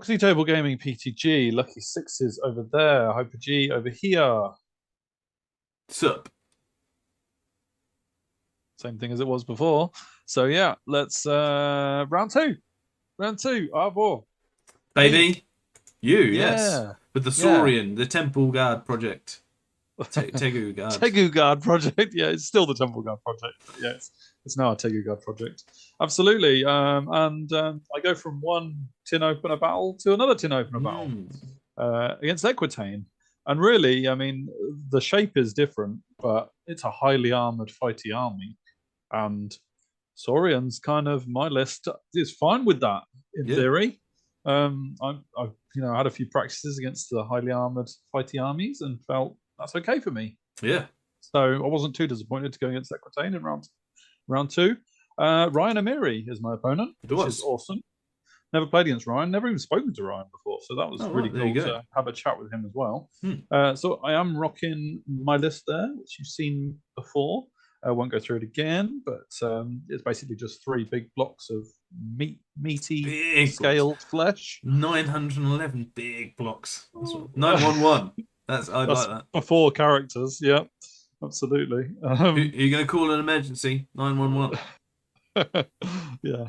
Proxy Table Gaming PTG, Lucky Sixes over there, Hyper G over here. Sup? Same thing as it was before. So yeah, let's round two. Round two, R4. Baby, you, Yeah. yes. With the Saurian, the Temple Guard project. Tegu Guard. Tegu Guard project. Yeah, it's still the Temple Guard project. But yeah, it's now a Tegu Guard project. Absolutely. I go from one tin opener battle to another tin opener battle against Equitaine. And really, I mean, the shape is different, but it's a highly armored fighty army. And Saurian's kind of my list is fine with that in theory. I've had a few practices against the highly armored fighty armies and felt that's okay for me. Yeah. So I wasn't too disappointed to go against Equitaine in round two. Ryan Amiri is my opponent, which is awesome. Never played against Ryan, never even spoken to Ryan before, so that was really cool to have a chat with him as well. So I am rocking my list there, which you've seen before. I won't go through it again, but it's basically just 3 big blocks of meaty, big scaled flesh. 911 big blocks. 911. That's like that. Before characters, yeah, absolutely. Who are you going to call an emergency? 911. Yeah.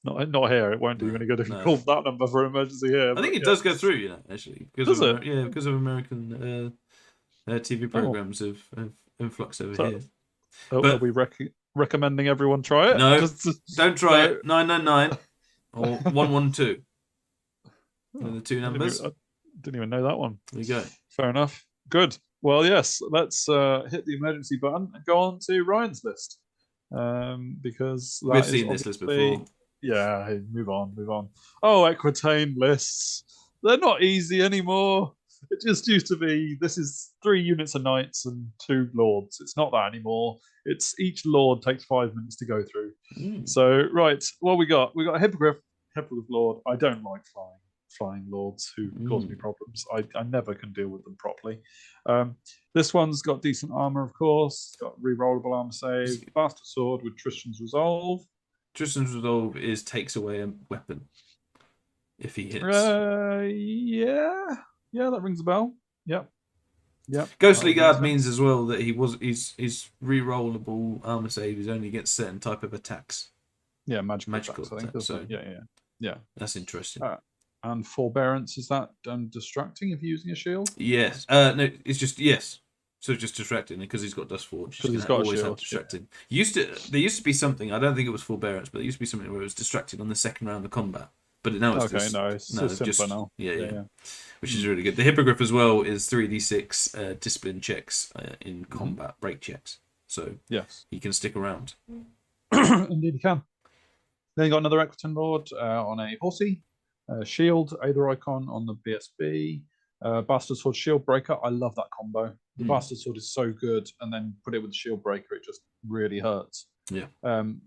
Not here. It won't do you any good if you call that number for an emergency here. I think it does go through, actually. Because of American TV programs of influx over here. Are we recommending everyone try it? No, don't try it. 999 or 112. The 2 numbers. Didn't even know that one. There you go. Fair enough. Good. Well, yes, let's hit the emergency button and go on to Ryan's list. Because we've seen this list before. Yeah, move on. Oh, Equitaine lists. They're not easy anymore. It just used to be, this is 3 units of knights and 2 lords. It's not that anymore. It's each lord takes 5 minutes to go through. So, right, what we got? We got a Hippogriff Lord. I don't like flying lords who cause me problems. I never can deal with them properly. This one's got decent armor, of course. It's got rerollable armor save. Bastard Sword with Tristan's Resolve. Tristan's Resolve takes away a weapon if he hits. Yeah, that rings a bell. Yep. Ghostly Guard means as well that his rerollable armor save is only against certain type of attacks. Yeah, magical attacks, I think. So yeah. That's interesting. And Forbearance, is that distracting if you're using a shield? Yes. No, it's just So just distracting because he's got Dust Forge. Because he's got always have distracting. Yeah. There used to be something. I don't think it was Forbearance, but there used to be something where it was distracted on the second round of combat. But now it's it's simpler now. Yeah. Which is really good. The Hippogriff as well is 3d6 discipline checks in combat, break checks. So yes, he can stick around. Indeed, he can. Then you got another Equitaine Lord on a horsey, shield, Aether Icon on the BSB, Bastard Sword Shield Breaker. I love that combo. The Bastard Sword is so good, and then put it with the Shield Breaker, it just really hurts. Yeah.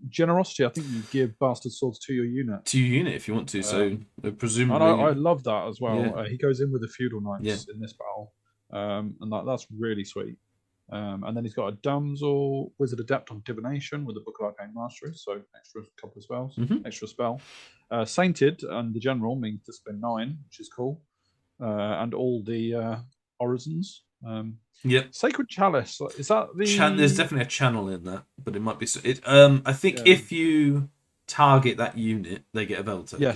Generosity, I think you give Bastard Swords to your unit. To your unit if you want to, so presumably... And I love that as well. Yeah. He goes in with the Feudal Knights in this battle, and that's really sweet. And then he's got a Damsel Wizard Adept on Divination with the Book of Arcane Mastery, so extra couple of spells, extra spell. Sainted and the General means Discipline 9, which is cool. And all the Orisons. Sacred Chalice, is that the... There's definitely a channel in that, but it might be... I think if you target that unit, they get a Vel token.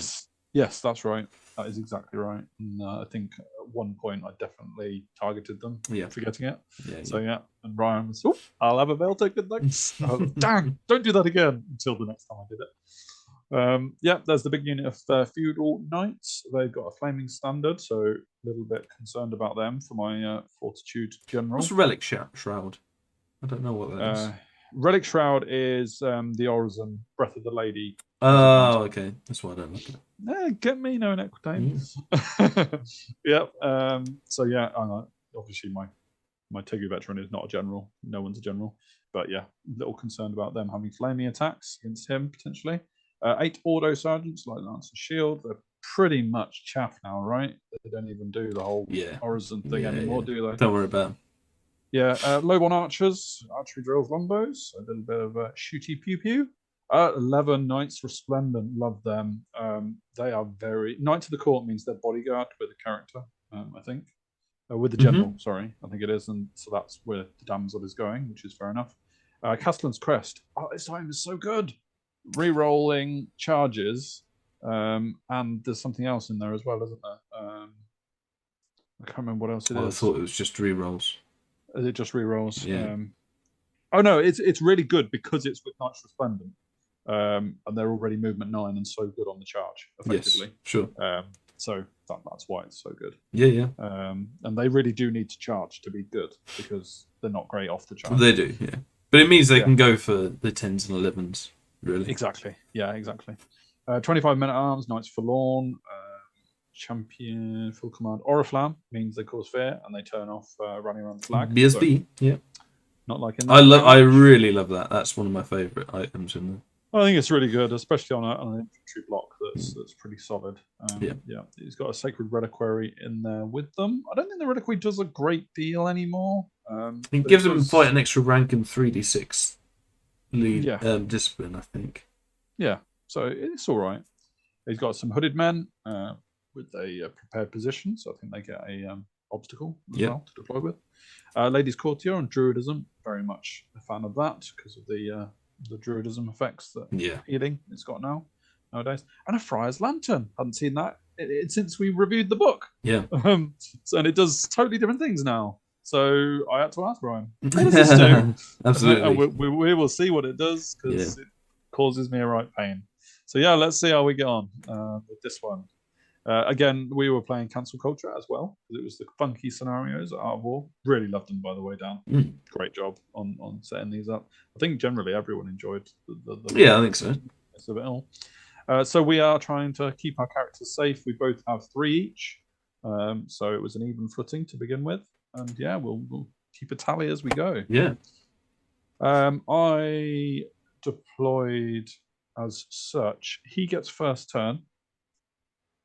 Yes, that's right. That is exactly right. And I think at one point I definitely targeted them, forgetting it. And Ryan was, I'll have a Vel token, thanks. Dang, don't do that again, until the next time I did it. There's the big unit of Feudal Knights. They've got a Flaming Standard, so a little bit concerned about them for my Fortitude General. What's Relic Shroud? I don't know what that is. Relic Shroud is the Orison, Breath of the Lady. Oh, okay. That's why I don't like it. Get me knowing Equitaine. Obviously my Tegu veteran is not a general. No one's a general. But a little concerned about them having flaming attacks against him, potentially. 8 Ordo Sergeants, like Lance and Shield. They're pretty much chaff now, right? They don't even do the whole Orison thing anymore, do they? Don't worry about them. Lobon Archers, Archery Drills, Longbows. A little bit of shooty pew-pew. 11 Knights Resplendent, love them. They are very Knight to the Court means they're bodyguard with a character, I think. With the general, sorry, I think it is, and so that's where the damsel is going, which is fair enough. Castellan's Crest. Oh, this time is so good. Re-rolling charges, and there's something else in there as well, isn't there? I can't remember what else it is. I thought it was just re-rolls. Is it just re-rolls? Yeah. Oh no, it's really good because it's with Knights Resplendent, and they're already movement 9 and so good on the charge, effectively. Yes, sure. So that's why it's so good. Yeah. And they really do need to charge to be good because they're not great off the charge. They do, yeah. But it means they can go for the 10s and 11s, really. Exactly. Yeah, exactly. 25 men-at-arms, Knights Forlorn, Champion, Full Command. Oriflamme means they cause fear and they turn off running around the flag. BSB, so, yeah. Not like in I really love that. That's one of my favourite items in there. I think it's really good, especially on an infantry block that's pretty solid. Yeah, he's got a Sacred Reliquary in there with them. I don't think the Reliquary does a great deal anymore. It gives them quite an extra rank in 3d6 lead discipline, I think. Yeah, so it's all right. He's got some Hooded Men with a prepared position, so I think they get a obstacle as well to deploy with. Ladies Courtier on Druidism, very much a fan of that because of the Druidism effects that healing it's got nowadays. And a Friar's Lantern. Hadn't seen that since we reviewed the book. Yeah. And it does totally different things now. So I had to ask Ryan, what does this do? Absolutely. And we will see what it does because it causes me a right pain. So yeah, let's see how we get on with this one. Again, we were playing Cancel Culture as well. It was the funky scenarios at Art of War. Really loved them, by the way, Dan. Great job on setting these up. I think generally everyone enjoyed the I think so. It's a bit all. So we are trying to keep our characters safe. We both have 3 each. So it was an even footing to begin with. And yeah, we'll keep a tally as we go. Yeah. I deployed as such. He gets first turn.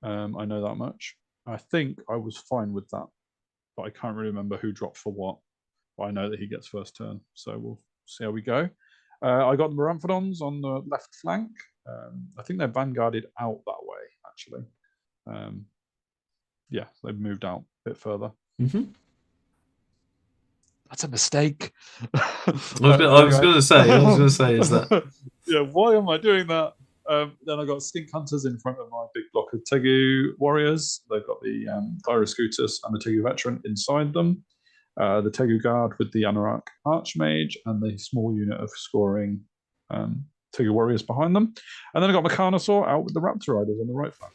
I know that much. I think I was fine with that, but I can't really remember who dropped for what. But I know that he gets first turn, so we'll see how we go. I got the Myrmidons on the left flank. I think they're vanguarded out that way, actually. They've moved out a bit further. That's a mistake. I was going to say, is that? Yeah, why am I doing that? Then I got Stink Hunters in front of my big block of Tegu warriors. They've got the Gyroscutus and the Tegu Veteran inside them. The Tegu Guard with the Anorak Archmage and the small unit of scoring Tegu warriors behind them. And then I got Mechanosaur out with the Raptor Riders on the right flank.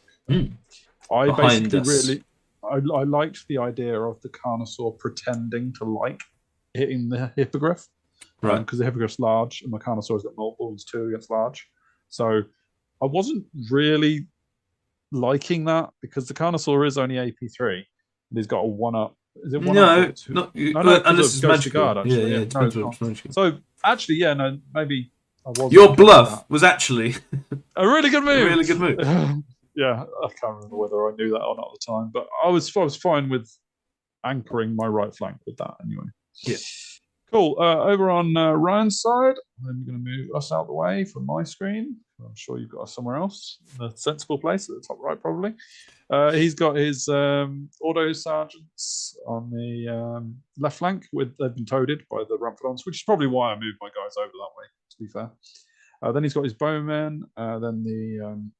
I liked the idea of the Carnosaur pretending to like hitting the Hippogriff. Right. Because the Hippogriff's large and Mechanosaur's got multiples too against large. So I wasn't really liking that because the Carnosaur is only AP3 and he's got a 1-up. Is it 1-up? No, unless it's magical. Guard, actually. Yeah, depends on magical. So actually, maybe I was. Your bluff was actually a really good move. A really good move. Yeah, I can't remember whether I knew that or not at the time, but I was fine with anchoring my right flank with that anyway. Yeah. Cool. Over on Ryan's side, I'm going to move us out the way from my screen. I'm sure you've got us somewhere else, a sensible place at the top right, probably. He's got his auto sergeants on the left flank. They've been toaded by the Ramphadons, which is probably why I moved my guys over that way, to be fair. Then he's got his bowmen, then the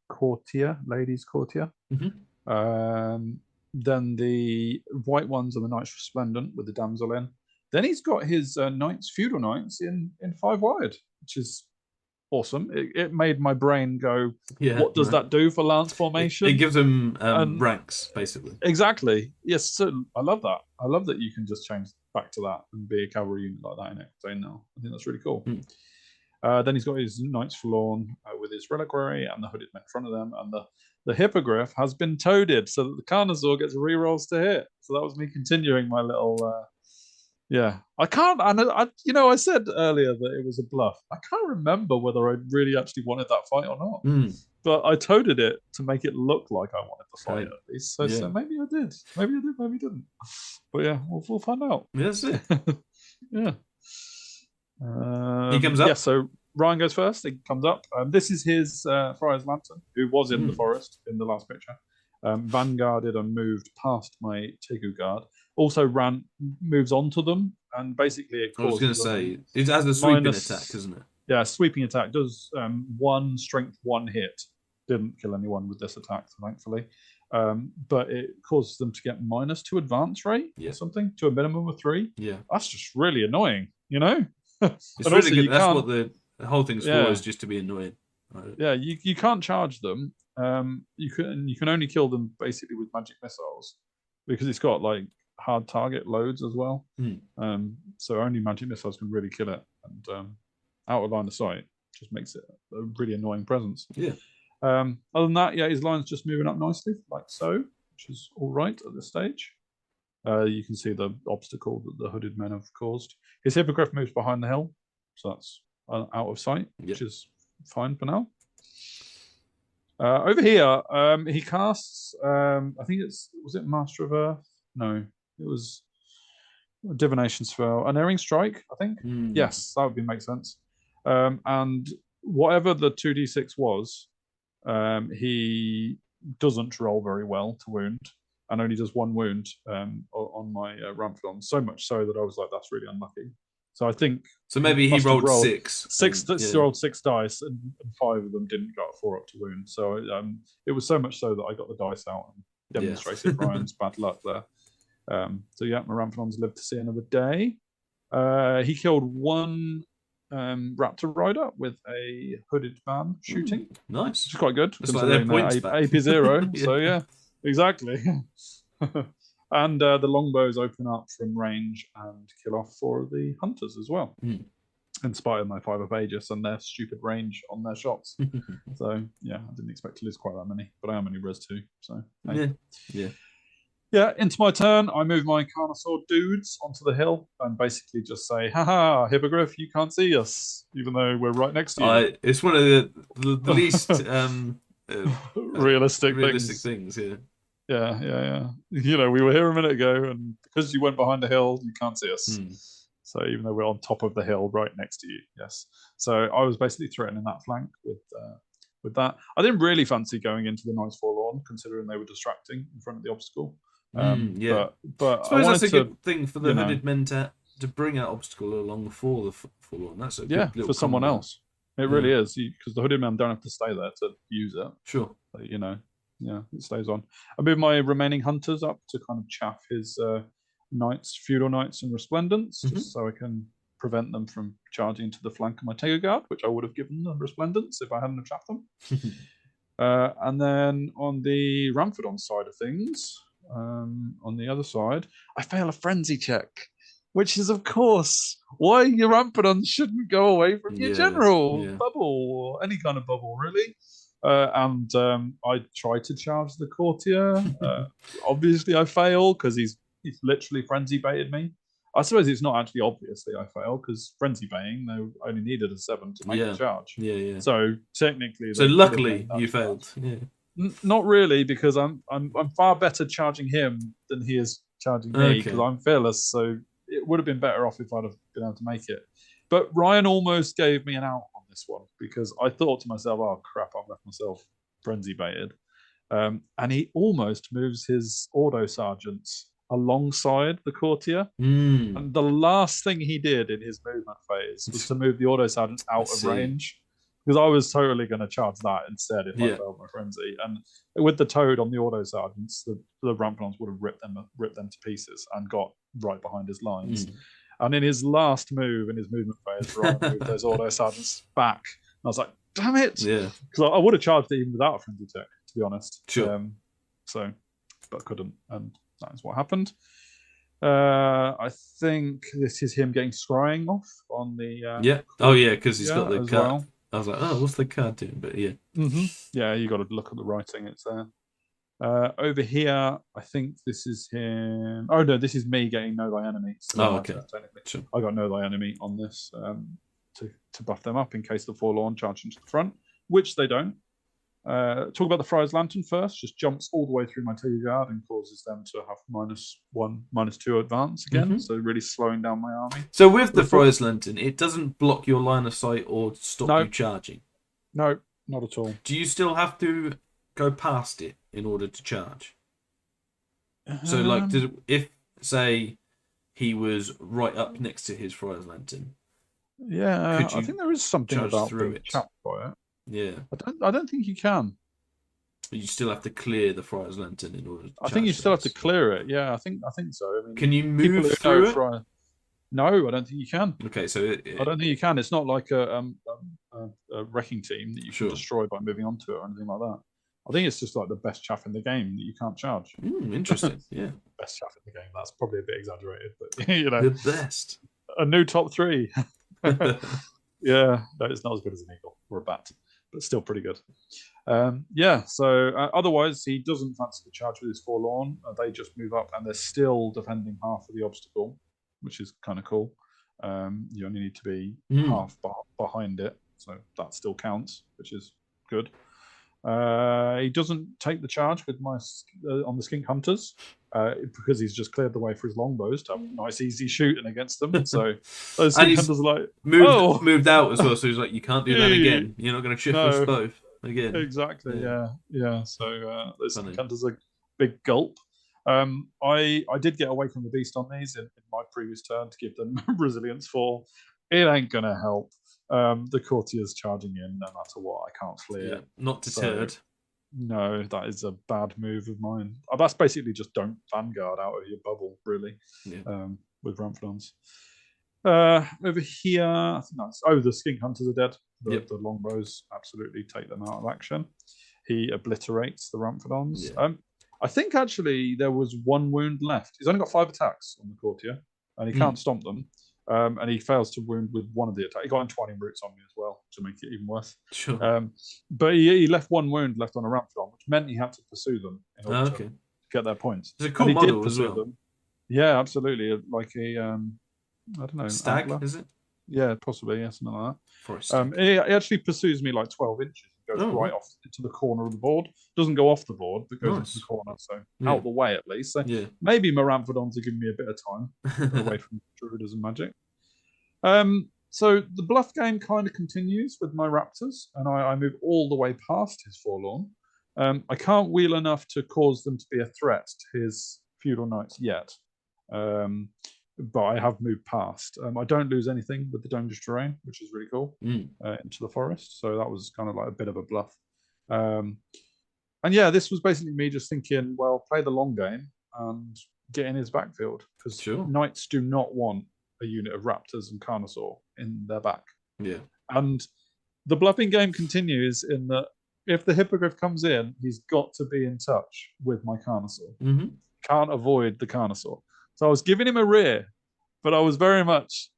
courtier, ladies courtier. Then the white ones are the Knights Resplendent with the damsel in. Then he's got his knights, feudal knights in 5 wide, which is awesome. It made my brain go, what does that do for lance formation? It gives them ranks, basically. Exactly. Yes, so I love that. I love that you can just change back to that and be a cavalry unit like that in Equitaine now. I think that's really cool. Then he's got his Knights Forlorn with his reliquary and the hooded men in front of them, and the Hippogriff has been toaded so that the Carnosaur gets rerolls to hit. So that was me continuing my little I can't. I said earlier that it was a bluff. I can't remember whether I really actually wanted that fight or not. But I toaded it to make it look like I wanted the fight at least. So maybe I did. Maybe I did. Maybe I didn't. But yeah, we'll find out. That's it. Yeah. He comes up. Yeah. So Ryan goes first. He comes up. This is his Friar's Lantern, who was in the forest in the last picture. Vanguarded and moved past my Tegu guard. Also moves onto them, and basically it causes. I was going to say it has a sweeping attack, isn't it? Yeah, sweeping attack does 1 strength 1 hit. Didn't kill anyone with this attack, thankfully. But it causes them to get -2 advance rate or something to a minimum of 3. Yeah, that's just really annoying, you know. It's really good. That's what the whole thing's for, is just to be annoying. Yeah, you can't charge them. You can only kill them basically with magic missiles, because it's got like hard target loads as well. So only magic missiles can really kill it, and out of line of sight just makes it a really annoying presence. Yeah. Other than that, yeah, his line's just moving up nicely, like so, which is all right at this stage. You can see the obstacle that the hooded men have caused. His hippogriff moves behind the hill, so that's out of sight, which is fine for now. Over here, he casts, I think was it Master of Earth? No, it was a divination spell. Unerring Strike, I think. Yes, that would make sense. And whatever the 2d6 was, he doesn't roll very well to wound, and only does 1 wound on my Ramphadon. So much so that I was like, that's really unlucky. So I think maybe he rolled 6. Rolled 6 dice, and 5 of them didn't go 4 up to wound. So it was so much so that I got the dice out and demonstrated Ryan's bad luck there. So yeah, my Ramphadon's lived to see another day. He killed 1 Raptor Rider with a hooded man shooting. Nice. Which is quite good. It's like their points back. AP 0. So yeah, exactly. And the longbows open up from range and kill off 4 of the hunters as well. In spite of my 5 of Aegis and their stupid range on their shots. So yeah, I didn't expect to lose quite that many, but I am only Res 2. So hey. Yeah, into my turn, I move my Carnosaur dudes onto the hill and basically just say, haha, Hippogriff, you can't see us, even though we're right next to you. It's one of the least realistic things, yeah. Yeah. You know, we were here a minute ago, and because you went behind the hill, you can't see us. So even though we're on top of the hill right next to you, yes. So I was basically threatening that flank with that. I didn't really fancy going into the Knights Forlorn, considering they were distracting in front of the obstacle. But I suppose that's a good thing for the hooded men to bring that obstacle along for the Forlorn. That's a good little for someone else. It really is, because the hooded men don't have to stay there to use it. Sure. But, you know, yeah, it stays on. I move my remaining hunters up to kind of chaff his knights, feudal knights, and resplendents, just so I can prevent them from charging to the flank of my Tegu guard, which I would have given the resplendents if I hadn't chaffed them. And then on the Ramphadon side of things, on the other side, I fail a frenzy check, which is, of course, why your Ramphadon shouldn't go away from your general bubble, or any kind of bubble, really. And I try to charge the courtier. Obviously, I fail because he's literally frenzy baited me. I suppose it's not actually obviously I fail, because frenzy baiting, they only needed a 7 to make the charge. So technically, luckily you failed. Not really, because I'm far better charging him than he is charging me, because I'm fearless. So it would have been better off if I'd have been able to make it. But Ryan almost gave me an out on this one, because I thought to myself, "Oh crap, I've left myself frenzy baited," and he almost moves his Ordo Sergeants alongside the courtier. And the last thing he did in his movement phase was to move the Ordo Sergeants out of range, because I was totally going to charge that instead if I failed my frenzy. And with the toad on the Ordo Sergeants, the Ramphadons would have ripped them to pieces and got right behind his lines. And in his last move, in his movement phase, Ryan moved those Ordo Sergeants back. And I was like, damn it! Because I would have charged it even without a frenzy check, to be honest. But couldn't, and that is what happened. I think this is him getting scrying off on the... because he's got the card. Well. I was like, oh, what's the card doing? But yeah. Yeah, you got to look at the writing. It's there. Over here, I think this is him. Oh, no, this is me getting Know Thy Enemy. So technically. Sure. I got Know Thy Enemy on this to buff them up in case the Forlorn charge into the front, which they don't. Talk about the Friar's Lantern first. Just jumps all the way through my Tiger Guard and causes them to have -1, -2 advance again. So really slowing down my army. So with the Friar's Lantern, it doesn't block your line of sight or stop you charging? No, not at all. Do you still have to go past it in order to charge? So, like, if, say, he was right up next to his Friar's Lantern... Yeah, I think there is something about being chapped by it. Yeah. I don't think you can. But you still have to clear the Friar's Lantern in order to I think you still have to clear it. Yeah, I think so. I mean, can you move through it? No, I don't think you can. Okay, so... I don't think you can. It's not like a wrecking team that you can destroy by moving onto it or anything like that. I think it's just like the best chaff in the game that you can't charge. Interesting, yeah. Best chaff in the game. That's probably a bit exaggerated, but you know. The best. A new top 3. Yeah, no, it's not as good as an eagle or a bat, but still pretty good. Yeah, so otherwise, he doesn't fancy the charge with his Forlorn. They just move up, and they're still defending half of the obstacle, which is kind of cool. You only need to be half behind it, so that still counts, which is good. He doesn't take the charge with my on the Skink Hunters because he's just cleared the way for his longbows to have nice easy shooting against them. So those Skink Hunters are like moved out as well. So he's like, you can't do that again. You're not going to shift us both again. Exactly. Yeah. So those Skink Hunters are big gulp. I did get away from the beast on these in my previous turn to give them resilience 4. It ain't gonna help. The courtier's charging in no matter what. I can't flee it. Not deterred. So, no, that is a bad move of mine. That's basically just don't Vanguard out of your bubble, really, with Ramphrodons. Over here, I think that's... Oh, the Skink Hunters are dead. The longbows absolutely take them out of action. He obliterates the Ramphrodons. I think, actually, there was 1 wound left. He's only got 5 attacks on the courtier, and he can't stomp them. And he fails to wound with 1 of the attacks. He got Entwining Roots on me as well to make it even worse. Sure. But he left 1 wound left on a Ramphrodon, which meant he had to pursue them in order to get their points. It's a cool model as well. Them. Yeah, absolutely. Like a, I don't know. Stag, antler. Is it? Yeah, possibly. Yeah, something like that. For a stag. He actually pursues me like 12 inches. Goes right off to the corner of the board. Doesn't go off the board, but goes into the corner, so out the way at least. So maybe my Ramphrodons are giving me a bit of time away from Druidism magic. So the bluff game kind of continues with my Raptors, and I move all the way past his Forlorn. I can't wheel enough to cause them to be a threat to his Feudal Knights yet, but I have moved past. I don't lose anything with the Domed Terrain, which is really cool, into the forest. So that was kind of like a bit of a bluff. And yeah, this was basically me just thinking, well, play the long game and get in his backfield, because Knights do not want a unit of Raptors and Carnosaur in their back. Yeah. And the bluffing game continues in that if the Hippogriff comes in, he's got to be in touch with my Carnosaur. Can't avoid the Carnosaur. So I was giving him a rear, but I was very much,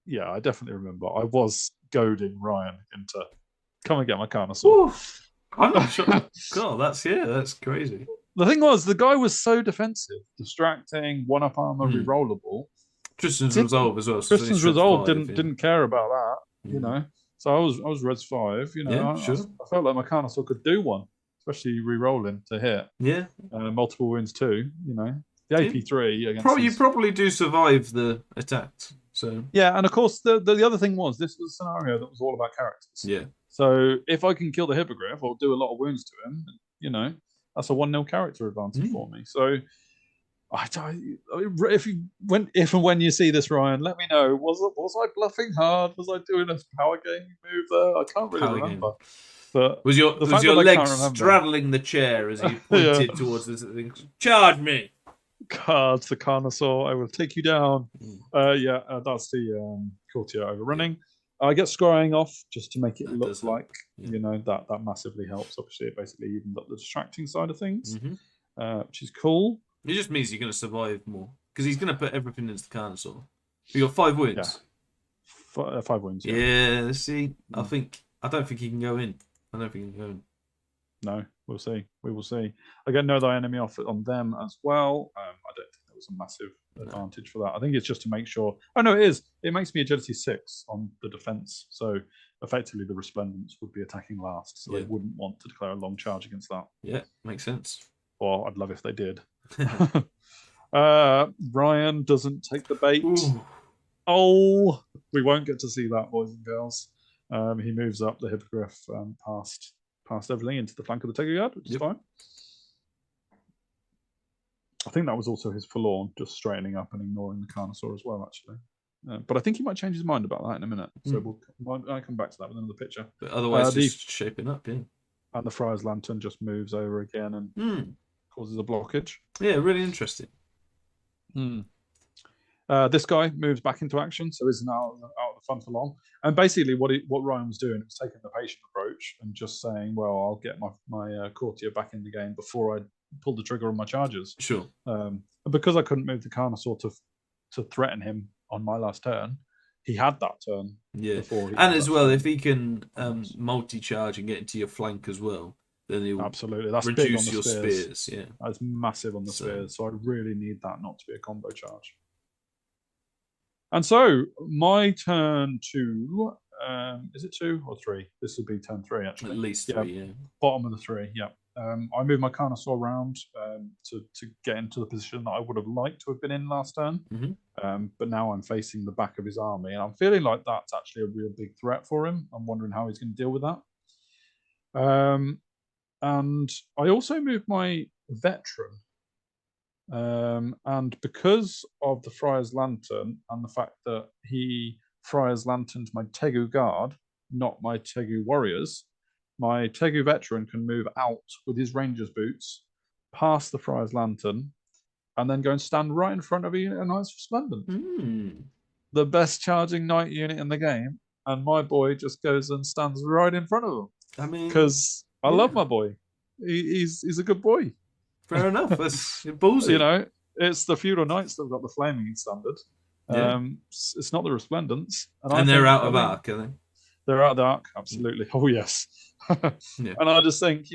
I definitely remember, I was goading Ryan into come and get my Carnosaur. I'm not sure. God, that's crazy. The thing was, the guy was so defensive, distracting, 1-up armor, rerollable. Tristan's Resolve as well. So Tristan's Resolve didn't care about that, you know. So I was Res 5, you know. I felt like my Carnosaur could do one, especially re-rolling to hit. Yeah. Multiple wounds too, you know. The AP3 against you probably do survive the attacks. So yeah, and of course the other thing was this was a scenario that was all about characters. Yeah. So if I can kill the Hippogriff or do a lot of wounds to him, you know, that's a 1-0 character advantage for me. So if and when you see this, Ryan, let me know. Was I bluffing hard? Was I doing a power game move there? I can't really remember. But was your legs straddling the chair as you pointed towards this thing? Charge me! Cards the Carnosaur. I will take you down. That's the courtier overrunning. I get scrying off just to make it look like you know that massively helps. Obviously, it basically evened up the distracting side of things, which is cool. It just means you're going to survive more because he's going to put everything into the Carnosaur. You got 5 wounds. Yeah. 5 wounds. Yeah. See, I don't think he can go in. I don't think he can go in. No, we'll see. We will see. I get Know Thy Enemy off on them as well. I don't think was a massive advantage for that. I think it's just to make sure. Oh no, it is. It makes me agility 6 on the defense. So effectively, the resplendents would be attacking last, so they wouldn't want to declare a long charge against that. Yeah, makes sense. Or I'd love if they did. Ryan doesn't take the bait. Ooh. Oh, we won't get to see that, boys and girls. He moves up the hippogriff past everything into the flank of the Tegu Guard, which is fine. I think that was also his forlorn, just straightening up and ignoring the Carnosaur as well, actually. But I think he might change his mind about that in a minute. So I'll come back to that with another picture. But otherwise, just shaping up, yeah. And the Friar's Lantern just moves over again and causes a blockage. Yeah, really interesting. This guy moves back into action, so isn't out of the fun for long. And basically, what Ryan was doing was taking the patient approach and just saying, "Well, I'll get my courtier back in the game before I pull the trigger on my charges." Sure. And because I couldn't move the Carnosaur to threaten him on my last turn, he had that turn. Yeah, and as well, if he can multi-charge and get into your flank as well, then he'll absolutely that's reduce big on the your spears. Yeah, that's massive on the spears. So I really need that not to be a combo charge. And so my turn 2, is it 2 or 3? This would be turn 3 actually. At least 3, yeah. Bottom of the 3, yeah. I move my Carnosaur round to get into the position that I would have liked to have been in last turn. But now I'm facing the back of his army, and I'm feeling like that's actually a real big threat for him. I'm wondering how he's going to deal with that. And I also moved my veteran. And because of the Friar's Lantern and the fact that he Friar's Lanterned my Tegu Guard, not my Tegu Warriors, my Tegu Veteran can move out with his Ranger's Boots, past the Friar's Lantern, and then go and stand right in front of a unit of Knights Resplendent. The best charging knight unit in the game, and my boy just goes and stands right in front of them. I mean, because I love my boy. He's a good boy. Fair enough. That's ballsy. You know, it's the Feudal Knights that have got the flaming standard. It's not the Resplendents. And they're out of arc, are they? They're out of the arc, absolutely. Oh, yes. And I just think,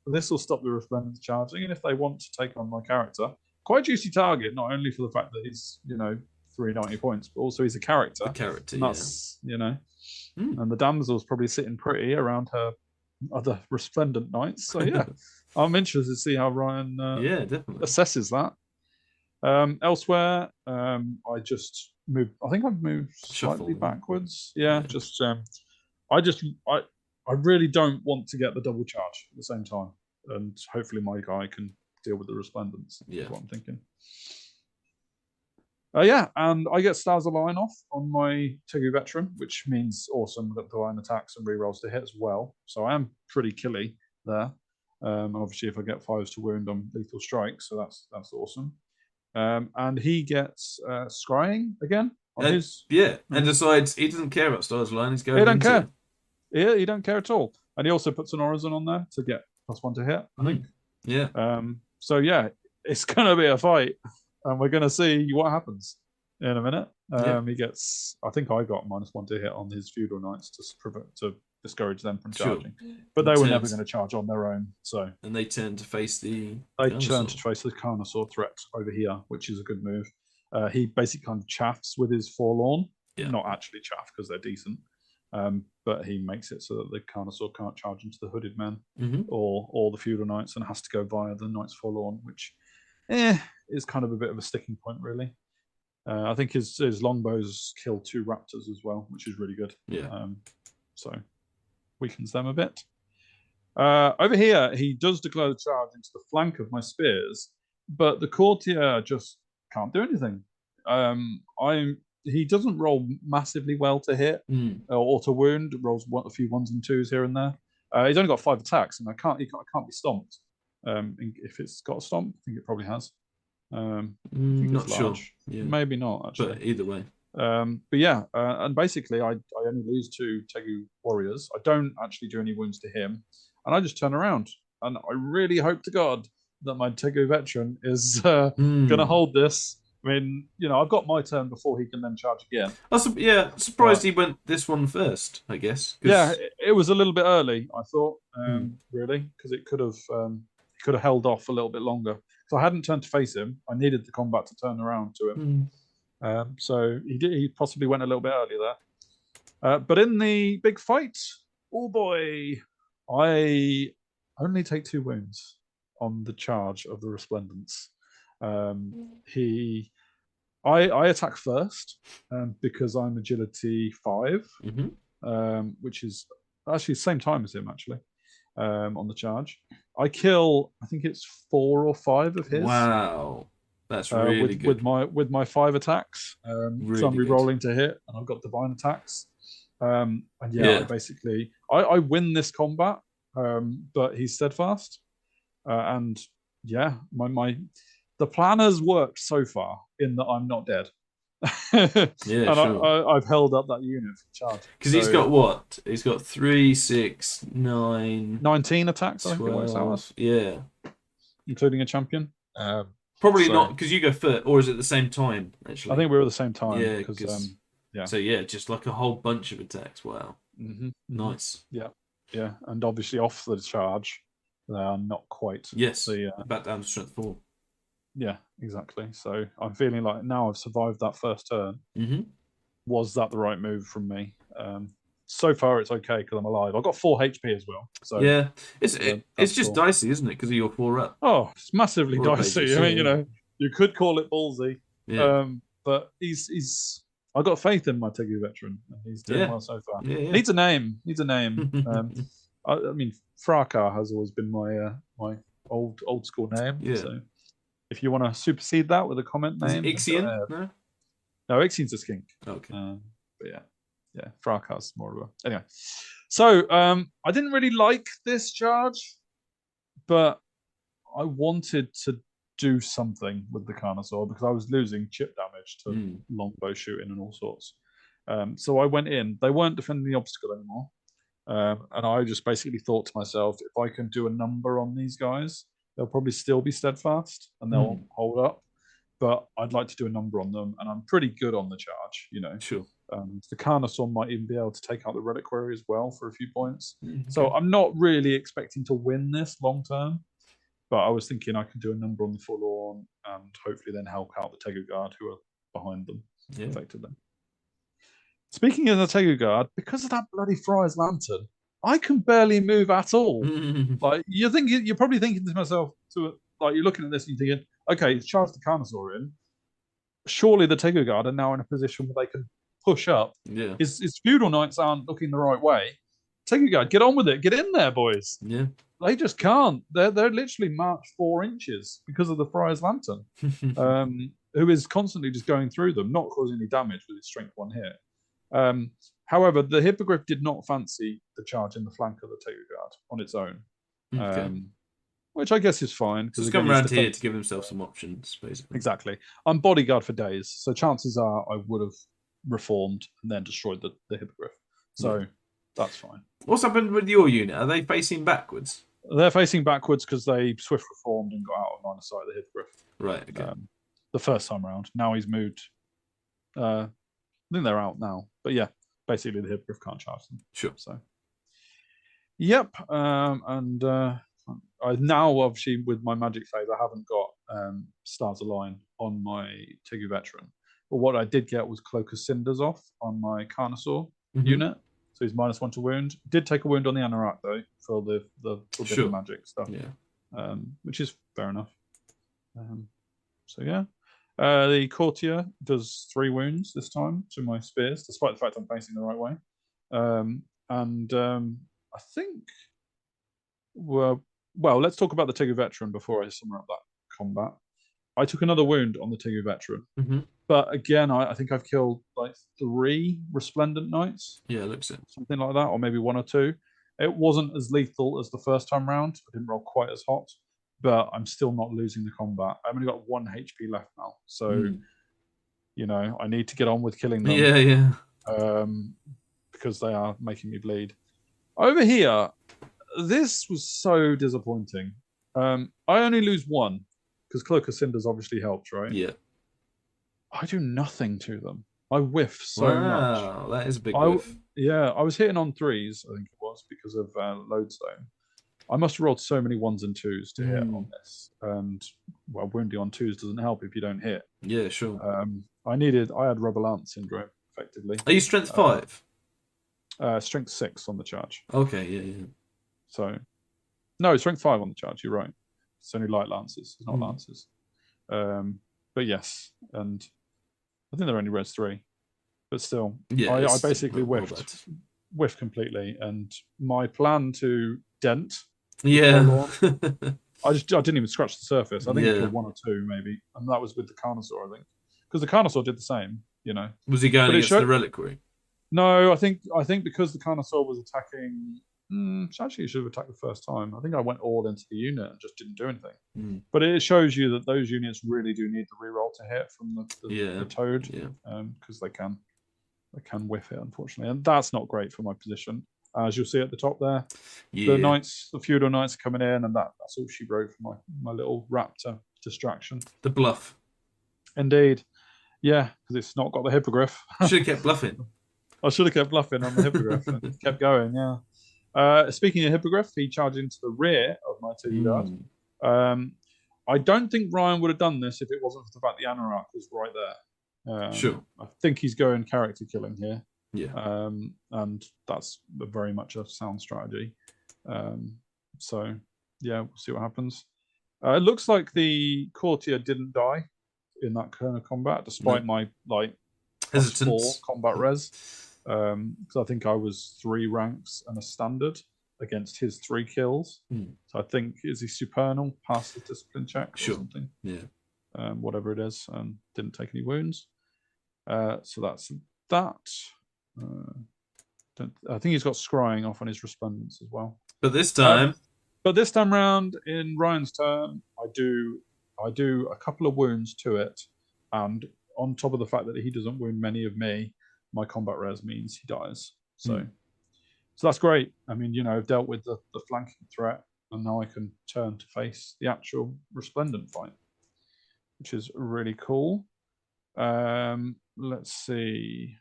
this will stop the Resplendents charging. And if they want to take on my character, quite a juicy target, not only for the fact that he's, 390 points, but also he's a character. A character, that's, And the damsel's probably sitting pretty around her other Resplendent Knights. So, yeah, I'm interested to see how Ryan definitely assesses that. Elsewhere, I just moved. I think I've moved slightly backwards. Yeah, just I really don't want to get the double charge at the same time, and hopefully my guy can deal with the Resplendents. Yeah, that's what I'm thinking. And I get Stars Align off on my Tegu Veteran, which means awesome that the line attacks and rerolls to hit as well. So I am pretty killy there. Obviously, if I get 5s to wound, I'm lethal strike, so that's awesome. And he gets scrying again on his. Yeah, and decides he doesn't care about Stars Align. He's going. He don't care. Yeah, he don't care at all. And he also puts an Horizon on there to get +1 to hit, I think. Yeah. So yeah, it's gonna be a fight. And we're going to see what happens in a minute. He gets, I think I got -1 to hit on his Feudal Knights to discourage them from charging. But they were never going to charge on their own. So and they turn to face the Carnosaur threat over here, which is a good move. He basically kind of chaffs with his Forlorn. Not actually chaff because they're decent. But he makes it so that the Carnosaur can't charge into the Hooded Men or the Feudal Knights and has to go via the Knights Forlorn, which is kind of a bit of a sticking point, really. I think his longbows kill 2 raptors as well, which is really good. So weakens them a bit. Over here, he does declare the charge into the flank of my spears, but the courtier just can't do anything. He doesn't roll massively well to hit or to wound. Rolls a few 1s and 2s here and there. He's only got 5 attacks, and I can't be stomped. If it's got a stomp, I think it probably has. Not sure. Maybe not, actually. But either way. And basically, I only lose 2 Tegu Warriors. I don't actually do any wounds to him, and I just turn around. And I really hope to God that my Tegu Veteran is going to hold this. I mean, I've got my turn before he can then charge again. Surprised he went this one first, I guess. Yeah, it was a little bit early, I thought, really, because it could have held off a little bit longer. So I hadn't turned to face him. I needed the combat to turn around to him. So he possibly went a little bit earlier there. But in the big fight, oh boy, I only take 2 wounds on the charge of the Resplendence. I attack first because I'm agility 5, which is actually the same time as him, actually, on the charge. I kill, I think it's 4 or 5 of his. Wow. That's really good. With my 5 attacks. Really so I'm re-rolling to hit, and I've got divine attacks. And yeah, basically, I win this combat, but he's steadfast. And yeah, the plan has worked so far in that I'm not dead. Yeah, and sure. I've held up that unit for charge. Because he's got what? He's got 3, 6, 9... 19 attacks, 12, I think it works out. Yeah. Including a champion. Probably not, because you go first, or is it at the same time, actually? I think we were at the same time. Yeah, because... So yeah, just like a whole bunch of attacks. Wow. Nice. Yeah. And obviously off the charge, they are not quite. Yes. Back down to strength 4. Yeah, exactly. So I'm feeling like now I've survived that first turn. Was that the right move from me? So far it's okay because I'm alive. I've got 4 HP as well. So yeah, it's just cool. Dicey, isn't it? Because you're 4 up. Oh, it's massively dicey. I mean, you could call it ballsy. Yeah. But he's. I got faith in my Tegu veteran, and he's doing well so far. Needs a name. I mean, Fraka has always been my my old school name. Yeah. So if you want to supersede that with a comment name, Ixion? No, Ixion's a skink. Okay. But yeah, Fraka's more of a anyway. So I didn't really like this charge, but I wanted to do something with the Carnosaur because I was losing chip damage to longbow shooting and all sorts. So I went in. They weren't defending the obstacle anymore. And I just basically thought to myself, if I can do a number on these guys, they'll probably still be steadfast and they'll hold up. But I'd like to do a number on them, and I'm pretty good on the charge, Sure. The Carnosaur might even be able to take out the Reliquary as well for a few points. So I'm not really expecting to win this long term. But I was thinking I could do a number on the Forlorn and hopefully then help out the Tegu Guard who are behind them effectively. Speaking of the Tegu Guard, because of that bloody Friar's Lantern, I can barely move at all. Like you're probably thinking to myself, like you're looking at this and you're thinking, okay, charge the Carnosaur in. Surely the Tegu Guard are now in a position where they can push up. Yeah. His feudal knights aren't looking the right way. Tegu Guard, get on with it. Get in there, boys. Yeah. They just can't. They're literally marched 4 inches because of the Friar's Lantern, who is constantly just going through them, not causing any damage with his strength 1 hit. However, the Hippogriff did not fancy the charge in the flank of the Tegu Guard on its own, which I guess is fine. He's come around here to give himself some options, basically. Exactly. I'm bodyguard for days, so chances are I would have reformed and then destroyed the Hippogriff. So that's fine. What's happened with your unit? Are they facing backwards? They're facing backwards because they swift reformed and got out of line of sight of the Hippogriff. Right, okay. The first time around. Now he's moved. I think they're out now. But yeah, basically the Hippogriff can't charge them. Sure. So, yep. And I now, obviously, with my magic phase, I haven't got Stars Align on my Tegu Veteran. But what I did get was Cloak of Cinders off on my Carnosaur unit. So he's -1 to wound. Did take a wound on the Anorak though for the bit of magic stuff. Yeah. Which is fair enough. So yeah. The Courtier does 3 wounds this time to my spears, despite the fact I'm facing the right way. I think well, let's talk about the Tegu Veteran before I sum up that combat. I took another wound on the Tegu Veteran. But again, I think I've killed like 3 Resplendent Knights. Yeah, it looks it. Something like that, or maybe 1 or 2. It wasn't as lethal as the first time round. I didn't roll quite as hot, but I'm still not losing the combat. I've only got 1 HP left now. So, I need to get on with killing them. Yeah. Because they are making me bleed. Over here, this was so disappointing. I only lose 1, because Cloak of Cinders obviously helps, right? Yeah. I do nothing to them. I whiff so much. Wow, that is a big whiff. Yeah, I was hitting on 3s, I think it was, because of Lodestone. I must have rolled so many 1s and 2s to hit on this, and well, wounding on 2s doesn't help if you don't hit. Yeah, sure. I had rubber lance syndrome effectively. Are you strength 5? Strength 6 on the charge. Okay, yeah. So, no, strength 5 on the charge. You're right. It's only light lances, it's not lances. But yes, and I think they're only res 3, but still, Yeah, I basically whiffed completely, and my plan to dent. Yeah. I didn't even scratch the surface. I think I killed 1 or 2 maybe, and that was with the Carnosaur, I think, because the Carnosaur did the same. Was he going against the reliquary? No, I think because the Carnosaur was attacking. Actually, he should have attacked the first time. I think I went all into the unit and just didn't do anything. But it shows you that those units really do need the reroll to hit from the Toad, because they can whiff it, unfortunately, and that's not great for my position. As you'll see at the top there, the feudal knights are coming in, and that's all she wrote for my little raptor distraction. The bluff. Indeed. Yeah, because it's not got the hippogriff. Should have kept bluffing. I should have kept bluffing on the hippogriff and kept going, yeah. Speaking of hippogriff, he charged into the rear of my T guard. I don't think Ryan would have done this if it wasn't for the fact the Anorak was right there. Sure. I think he's going character killing here. Yeah. And that's very much a sound strategy. So, yeah, we'll see what happens. It looks like the courtier didn't die in that kind of combat, despite my +4 combat res. Because I think I was 3 ranks and a standard against his 3 kills. So I think, is he supernal, passed the discipline check or something? Yeah. Whatever it is, and didn't take any wounds. So that's that. I think he's got scrying off on his resplendence as well. But this time round, in Ryan's turn, I do a couple of wounds to it, and on top of the fact that he doesn't wound many of me, my combat res means he dies. So that's great. I mean, I've dealt with the flanking threat, and now I can turn to face the actual resplendent fight, which is really cool. Let's see.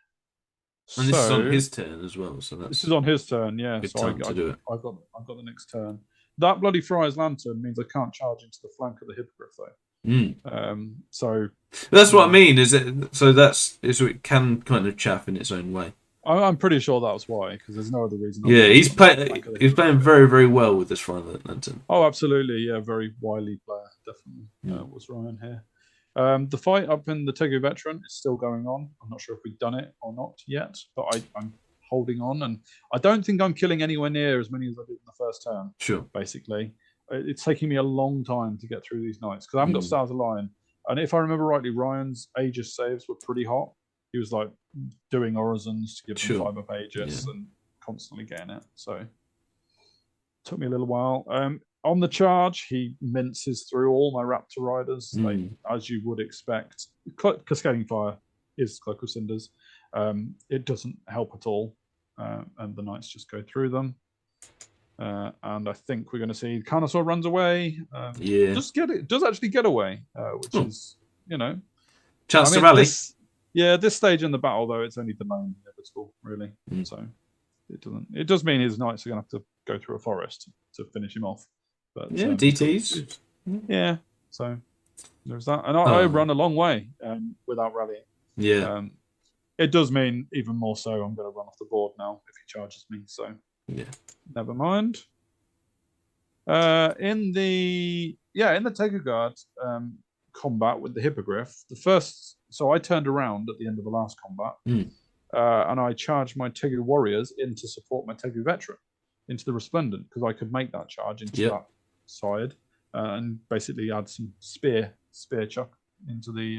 And this is on his turn as well, so this is on his turn, yeah. Good time to do it. I've got the next turn. That bloody Friar's Lantern means I can't charge into the flank of the hippogriff though. So that's what I mean. Is it? So it can kind of chaff in its own way. I'm pretty sure that was why, because there's no other reason. Yeah, he's playing very, very well with this Friar's Lantern. Oh, absolutely, yeah, very wily player, definitely. Was Ryan here. The fight up in the Tegu Veteran is still going on. I'm not sure if we've done it or not yet, but I'm holding on, and I don't think I'm killing anywhere near as many as I did in the first turn. Sure. Basically, it's taking me a long time to get through these knights because I haven't got Stars of Lion. And if I remember rightly, Ryan's Aegis saves were pretty hot. He was like doing Orisons to give them 5 up Aegis and constantly getting it. So it took me a little while. On the charge, he minces through all my Raptor Riders, as you would expect. Cascading Fire is Cloak of Cinders. It doesn't help at all, and the Knights just go through them. And I think we're going to see Carnosaur runs away. Does actually get away, which is, chance to rally. This stage in the battle, though, it's only the main inevitable, really. So it does mean his Knights are going to have to go through a forest to finish him off. But DTs. Yeah, so there's that. And I run a long way without rallying. Yeah. It does mean even more so I'm going to run off the board now if he charges me. So never mind. In the Tegu Guard combat with the Hippogriff, so I turned around at the end of the last combat, and I charged my Tegu warriors in to support my Tegu veteran into the Resplendent, because I could make that charge into that side and basically add some spear chuck into the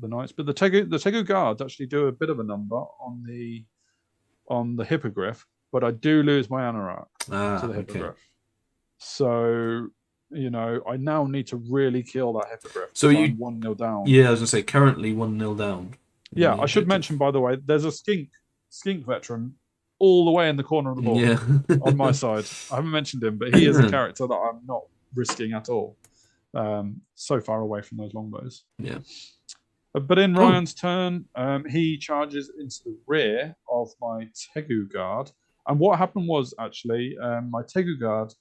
knights. But the Tegu guards actually do a bit of a number on the Hippogriff, but I do lose my Anorak to the Hippogriff. Okay. So I now need to really kill that Hippogriff. So you 1-0 down. Yeah, I was gonna say currently 1-0 down. Yeah, I should mention, by the way, there's a skink veteran all the way in the corner of the board on my side. I haven't mentioned him, but he is a character that I'm not risking at all. So far away from those longbows. Yeah. But in Ryan's turn, he charges into the rear of my Tegu guard And what happened was actually my Tegu Guard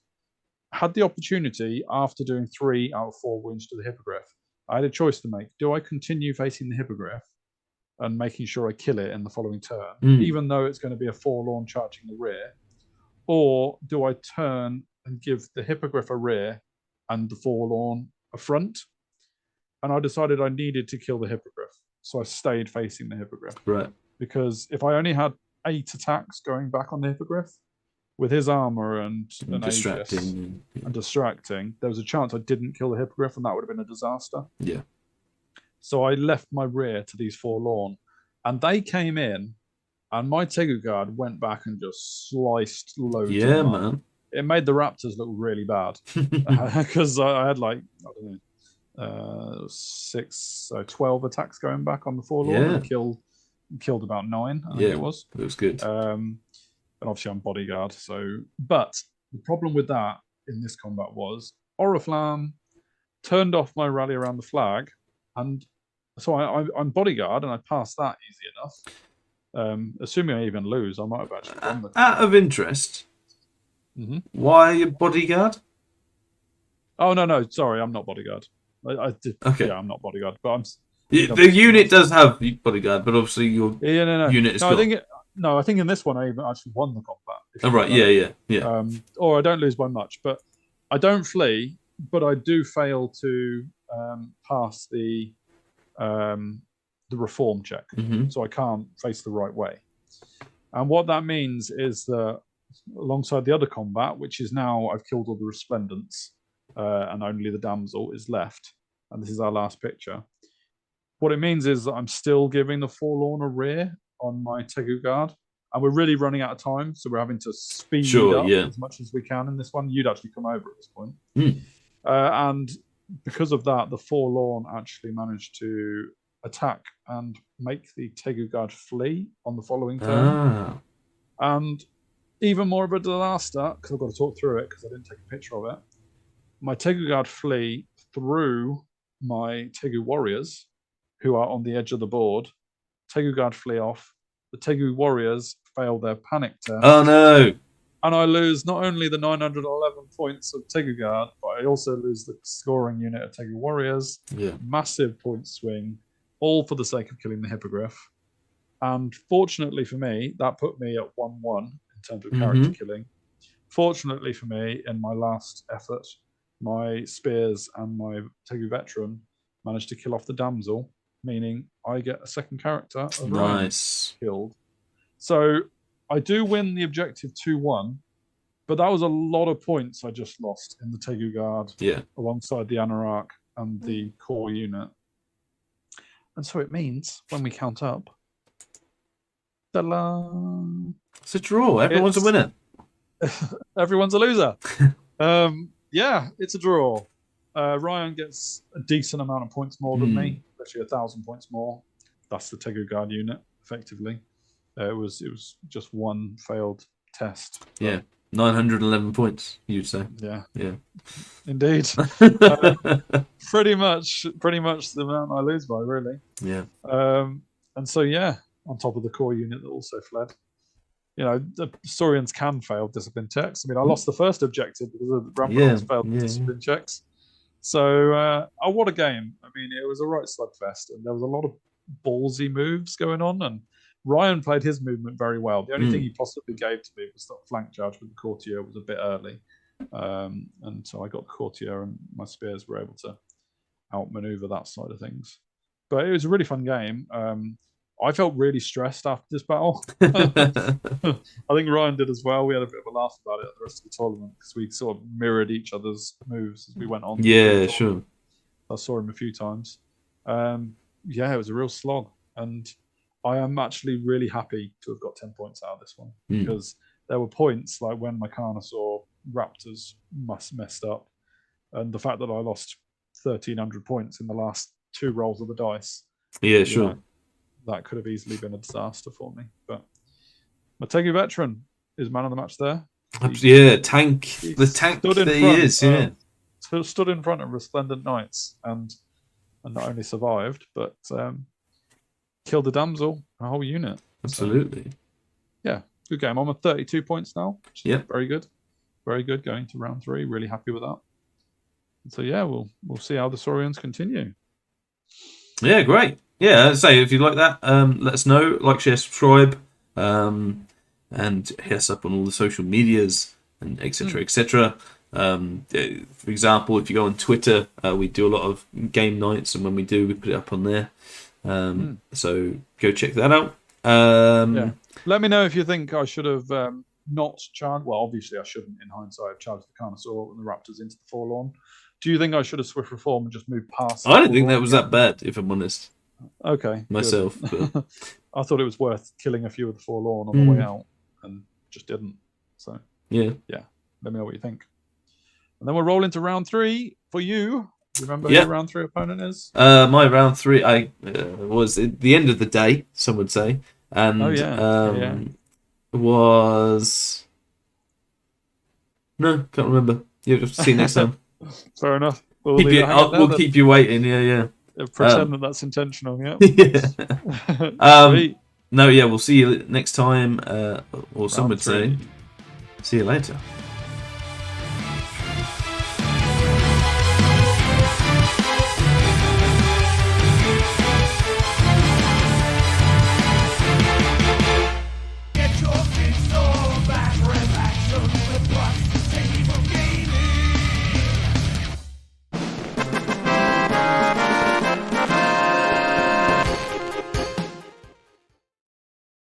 had the opportunity after doing 3 out of 4 wounds to the Hippogriff. I had a choice to make. Do I continue facing the Hippogriff and making sure I kill it in the following turn, even though it's going to be a forlorn charging the rear? Or do I turn and give the Hippogriff a rear and the forlorn a front? And I decided I needed to kill the Hippogriff. So I stayed facing the Hippogriff. Right. Because if I only had 8 attacks going back on the Hippogriff, with his armor and distracting, and distracting, there was a chance I didn't kill the Hippogriff, and that would have been a disaster. Yeah. So I left my rear to these forlorn, and they came in, and my Tegu Guard went back and just sliced loads. Yeah, man. It made the Raptors look really bad because I had like, I don't know, 12 attacks going back on the forlorn, and killed about 9. I think it was. It was good. And obviously I'm bodyguard, but the problem with that in this combat was Oriflamme turned off my rally around the flag, and so I'm bodyguard and I passed that easy enough. Assuming I even lose, I might have actually won the out of interest. Why are you bodyguard? Oh no, sorry, I'm not bodyguard. I did. Okay. Yeah, I'm not bodyguard, but I'm. The unit does have bodyguard, but obviously your unit is. I think in this one I even actually won the combat. Oh right, yeah. Or I don't lose by much, but I don't flee, but I do fail to pass the reform check, so I can't face the right way. And what that means is that alongside the other combat, which is now I've killed all the resplendents and only the damsel is left, and this is our last picture. What it means is that I'm still giving the forlorn a rear on my Tegu Guard, and we're really running out of time, so we're having to speed up as much as we can in this one. You'd actually come over at this point. And because of that, the forlorn actually managed to attack and make the Tegu Guard flee on the following turn. And even more of a disaster, because I've got to talk through it because I didn't take a picture of it. My Tegu Guard flee through my Tegu warriors, who are on the edge of the board. Tegu Guard flee off. The Tegu warriors fail their panic test. Oh no! And I lose not only the 911 points of Tegu Guard, but I also lose the scoring unit of Tegu warriors. Yeah. Massive point swing, all for the sake of killing the Hippogriff. And fortunately for me, that put me at 1-1 in terms of character killing. Fortunately for me, in my last effort, my spears and my Tegu veteran managed to kill off the damsel, meaning I get a second character of Ryan killed. So I do win the objective 2-1, but that was a lot of points I just lost in the Tegu Guard alongside the Anarach and the core unit. And so it means when we count up, it's a draw. Everyone's a winner. Everyone's a loser. It's a draw. Ryan gets a decent amount of points more than me, actually 1,000 points more. That's the Tegu Guard unit, effectively. It was just one failed test. Yeah, 911 points, you'd say. Yeah, indeed. Pretty much the amount I lose by, really. Yeah. And so on top of the core unit that also fled. You know, the Saurians can fail discipline checks. I mean, I lost the first objective because the Ramparts failed discipline checks. So, what a game. I mean, it was a right slugfest, and there was a lot of ballsy moves going on, and Ryan played his movement very well. The only thing he possibly gave to me was that flank charge with the courtier was a bit early. And so I got the courtier, and my spears were able to outmaneuver that side of things. But it was a really fun game. I felt really stressed after this battle. I think Ryan did as well. We had a bit of a laugh about it at the rest of the tournament because we sort of mirrored each other's moves as we went on. Yeah, sure. I saw him a few times. It was a real slog. And I am actually really happy to have got 10 points out of this one because there were points like when my Carnosaur Raptors messed up and the fact that I lost 1,300 points in the last 2 rolls of the dice. Yeah, sure. That could have easily been a disaster for me. But my Tegu veteran is man of the match there. Tank. The tank that he is, stood in front of Resplendent Knights and not only survived, but killed the damsel and a whole unit. Absolutely. So, Good game. I'm on 32 points now. Yep. Very good. Very good. Going to round 3. Really happy with that. So yeah, we'll see how the Saurians continue. Yeah, great. Yeah, say if you like that, let us know. Like, share, subscribe, and hit us up on all the social medias and etc. etc. For example, if you go on Twitter, we do a lot of game nights, and when we do, we put it up on there. So go check that out. Yeah. Let me know if you think I should have not charged. Well, obviously I shouldn't. In hindsight, I've charged the Carnosaur and the Raptors into the Forlorn. Do you think I should have Swift Reform and just moved past? I don't think that was that bad, if I'm honest. Okay. Myself. But... I thought it was worth killing a few of the Forlorn on the way out, and just didn't. So yeah. Let me know what you think. And then we'll roll into round 3 for you. Do you remember who your round 3 opponent is? My round 3 was at the end of the day, some would say. And was... No, can't remember. You'll have to see next time. Fair enough. We'll keep you waiting, yeah. Pretend that's intentional, yeah. No, we'll see you next time, or some would say, see you later.